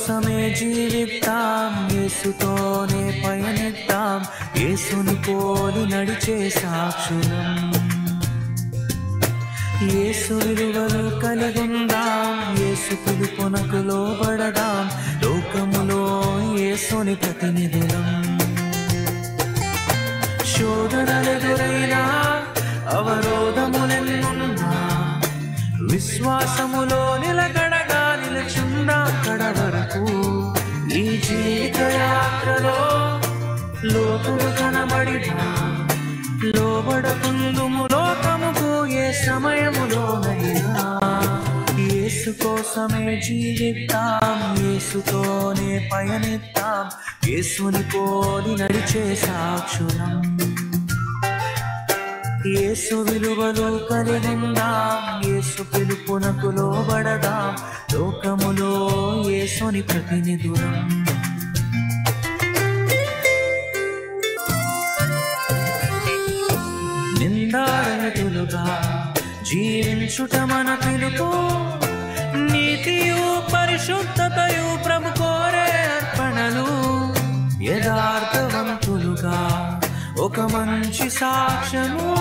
కోసమే జీవిద్దాం, యేసుతోనే పయనిద్దాం, యేసుని పోలి నడిచే సాక్షులం. యేసు విలువలు కలిగుందాం, యేసు పిలుపునకు లోబడదాం, లోకములో యేసుని ప్రతినిధులం. శోధనలెదురైనా అవరోధములెన్నున్నా విశ్వాసములో నిలకడగా నిలుచుందాం కడ వరకు. ఈ జీవిత యాత్రలో లోతులు కనబడినా లోబడకుందుము లోకముకు ఏ సమయములోనైనా. యేసు కోసమే జీవిద్దాం, యేసుతోనే పయనిద్దాం, యేసుని పోలి నడిచే సాక్షులం. యేసు విలువలు కలిగుందాం, యేసు పిలుపునకు లోబడదాం, లోకములో యేసుని ప్రతినిధులం. నిందారహితులుగా జీవించుట మన పిలుపు, నీతియు పరిశుద్ధతయు ప్రభు కోరే అర్పణలు. యథార్థవంతులుగా ఒక మంచి సాక్ష్యము,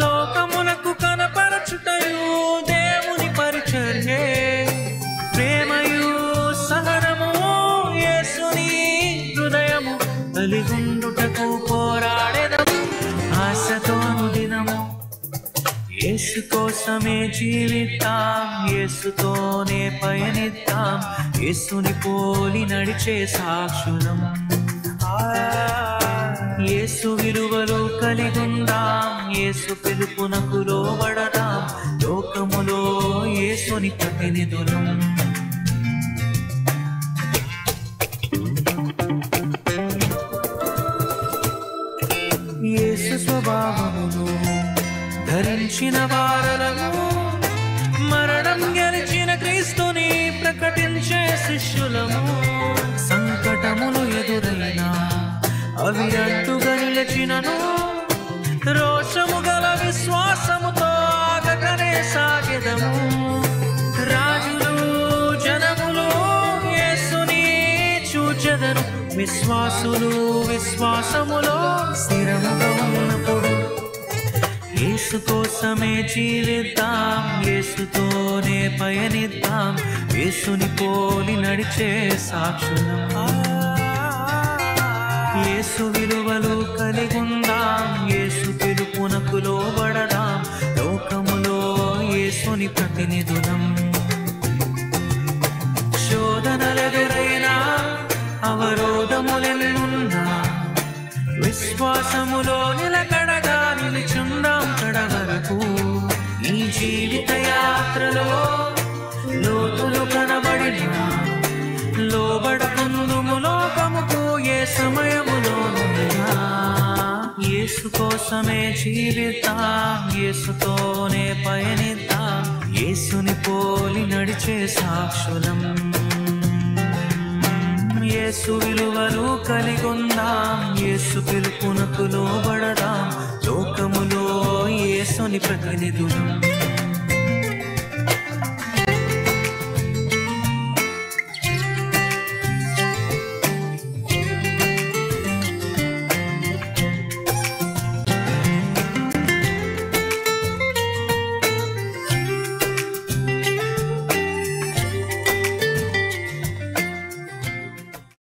లోకమునకు కనపరచుటయు దేవుని పరిచర్యే. ప్రేమయు సహనము యేసుని హృదయము కలిగుండుటకు పోరాడెదము ఆశతో దినము. యేసు కోసమే జీవిద్దాం, యేసుతోనే పయనిద్దాం, యేసుని పోలి నడిచే సాక్షులం. యేసు విలువలు కలిగుందాం, యేసు పిలుపునకు లోబడదాం, లోకములో యేసుని ప్రతినిధులం. యేసు స్వభావమును ధరించిన వారలము, మరణం గెలిచిన క్రీస్తుని ప్రకటించే శిష్యులము. సంకటములు ఎదురైనా అవి అడ్డుగా నిలిచినను, రోషము గల విశ్వాసముతో ఆగకనే సాగెదము. రాజులు జనములు యేసుని చూచెదరు, విశ్వాసులు విశ్వాసములో స్థిరముగా ఉన్నప్పుడు. యేసు కోసమే జీవిద్దాం, యేసుతోనే పయనిద్దాం, యేసుని పోలి నడిచే సాక్షులం. యేసు విలువలు కలిగుందాం, యేసు పిలుపునకు లోబడదాం, లోకములో యేసుని ప్రతినిధులం. శోధనలెదురైనా అవరోధములెన్నున్నా విశ్వాసములో నిలకడగా నిలుచుందాం కడ వరకు. ఈ జీవిత యాత్రలో లోతులు కనబడినా లోబడకుందుము లోకముకు ఏ సమయములోనైనా. యేసు కోసమే జీవిద్దాం, యేసుతోనే పయనిద్దాం, యేసుని పోలి నడిచే సాక్షులం. యేసు విలువలు కలిగుందాం, యేసు పిలుపునకు లోబడదాం, లోకములో యేసుని ప్రతినిధులం.